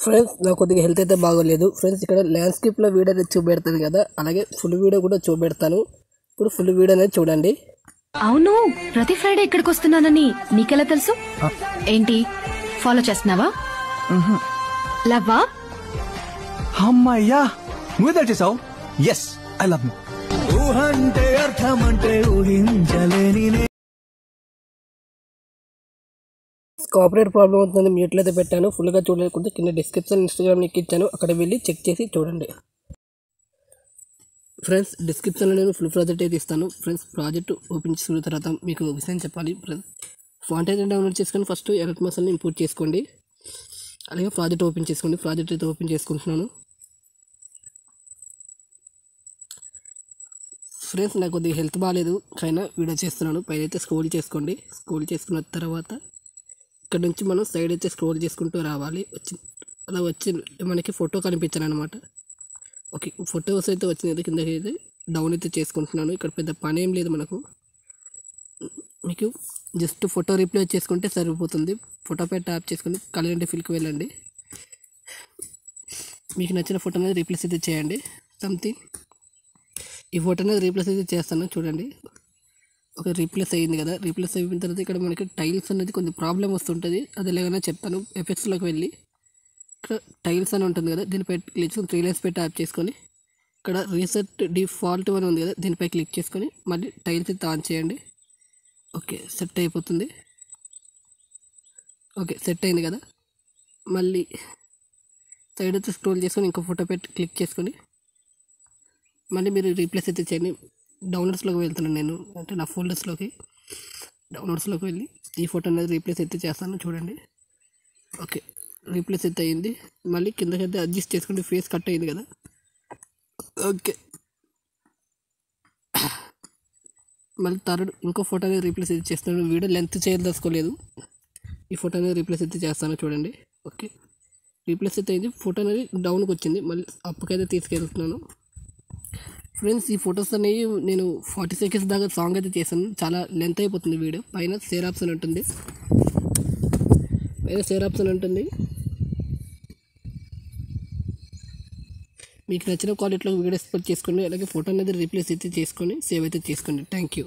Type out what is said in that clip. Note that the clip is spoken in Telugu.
ఫ్రెండ్స్ నాకు కొద్దిగా హెల్త్ అయితే బాగోలేదు ఫ్రెండ్స్. ఇక్కడ ల్యాండ్స్కేప్లో వీడియో అనేది చూపెడతాను కదా, అలాగే ఫుల్ వీడియో కూడా చూపెడతాను. ఇప్పుడు ఫుల్ వీడియో అనేది చూడండి. అవును, ప్రతి ఫ్రైడే ఇక్కడికి వస్తున్నానని నీకెలా తెలుసు? ఏంటి ఫాలో చేస్తున్నావా? లవ్వా? అమ్మయ్యా, నువ్వే చేసావు. Yes, I love you. ఊహంటే అర్థం అంటే ఊహించలేని కాపరేట్ ప్రాబ్లం అవుతుంది, మ్యూట్లో అయితే పెట్టాను. ఫుల్గా చూడలేకుంటే కింద డిస్క్రిప్షన్ ఇన్స్టాగ్రామ్ లింక్ ఇచ్చాను, అక్కడ వెళ్ళి చెక్ చేసి చూడండి. ఫ్రెండ్స్ డిస్క్రిప్షన్లో నేను ఫుల్ ప్రాజెక్ట్ అయితే ఇస్తాను. ఫ్రెండ్స్ ప్రాజెక్ట్ ఓపెన్ చేసుకున్న తర్వాత మీకు విషయం చెప్పాలి. ఫాంట్ అయితే డౌన్లోడ్ చేసుకొని ఫస్ట్ ఎలర్ట్ మసాల్ని ఇంపోర్ట్ చేసుకోండి. అలాగే ప్రాజెక్ట్ ఓపెన్ చేసుకోండి. ప్రాజెక్ట్ అయితే ఓపెన్ చేసుకుంటున్నాను. ఫ్రెండ్స్ నాకు కొద్దిగా హెల్త్ బాగాలేదు, అయినా వీడియో చేస్తున్నాను. పైన అయితే స్క్రోల్ చేసుకోండి. స్క్రోల్ చేసుకున్న తర్వాత ఇక్కడ నుంచి మనం సైడ్ అయితే స్క్రోల్ చేసుకుంటూ రావాలి. అలా వచ్చి మనకి ఫోటో కనిపించాలి అనమాట. ఓకే, ఫొటోస్ అయితే వచ్చింది. కిందకి అయితే డౌన్ అయితే చేసుకుంటున్నాను. ఇక్కడ పెద్ద పని ఏం లేదు మనకు. మీకు జస్ట్ ఫోటో రీప్లేస్ చేసుకుంటే సరిపోతుంది. ఫోటో పై ట్యాప్ చేసుకుని కలర్ అండ్ ఫిల్కి వెళ్ళండి. మీకు నచ్చిన ఫోటో అనేది రీప్లేస్ అయితే చేయండి. సంథింగ్ ఈ ఫోటో అనేది రీప్లేస్ అయితే చేస్తాను చూడండి. ఒక రీప్లేస్ అయ్యింది కదా. రీప్లేస్ అయిపోయిన తర్వాత ఇక్కడ మనకి టైల్స్ అనేది కొంచెం ప్రాబ్లం వస్తుంటుంది. అది ఎలాగైనా చెప్తాను. ఎఫెక్ట్స్లోకి వెళ్ళి ఇక్కడ టైల్స్ అని ఉంటుంది కదా, దీనిపై క్లిక్ చేసుకొని 3 లైన్స్ పై ట్యాప్ చేసుకొని ఇక్కడ రీసెట్ డిఫాల్ట్ అని ఉంది కదా, దీనిపై క్లిక్ చేసుకొని మళ్ళీ టైల్స్ అయితే ఆన్ చేయండి. ఓకే, సెట్ అయిపోతుంది. ఓకే, సెట్ అయింది కదా. మళ్ళీ సైడ్ అయితే స్క్రోల్ చేసుకొని ఇంకో ఫోటో పెట్టి క్లిక్ చేసుకొని మళ్ళీ మీరు రీప్లేస్ అయితే చేయండి. డౌన్లోడ్స్లోకి వెళ్తున్నాను నేను, అంటే నా ఫోల్డర్స్లోకి. డౌన్లోడ్స్లోకి వెళ్ళి ఈ ఫోటో అనేది రీప్లేస్ అయితే చేస్తాను చూడండి. ఓకే, రీప్లేస్ అయితే అయ్యింది. మళ్ళీ కిందకైతే అడ్జస్ట్ చేసుకుంటే ఫేస్ కట్ అయింది కదా. ఓకే, మళ్ళీ థర్డ్ ఇంకో ఫోటో అనేది రీప్లేస్ అయితే చేస్తాను. వీడియో లెంత్ చేయదలుచుకోలేదు. ఈ ఫోటో అనేది రీప్లేస్ అయితే చేస్తాను చూడండి. ఓకే, రీప్లేస్ అయితే అయింది. ఫోటో అనేది డౌన్కి వచ్చింది. మళ్ళీ అప్పకైతే తీసుకెళ్తున్నాను. ఫ్రెండ్స్ ఈ ఫొటోస్ అనేవి నేను 40 సెకండ్స్ దాకా సాంగ్ అయితే చేశాను. చాలా లెంత్ అయిపోతుంది వీడియో. పైన షేర్ ఆప్షన్ ఉంటుంది. మీకు నచ్చిన క్వాలిటీలో వీడియో ఎక్స్పోర్ట్ చేసుకోండి. అలాగే ఫోటో అనేది రీప్లేస్ అయితే చేసుకొని సేవ్ అయితే చేసుకోండి. Thank you.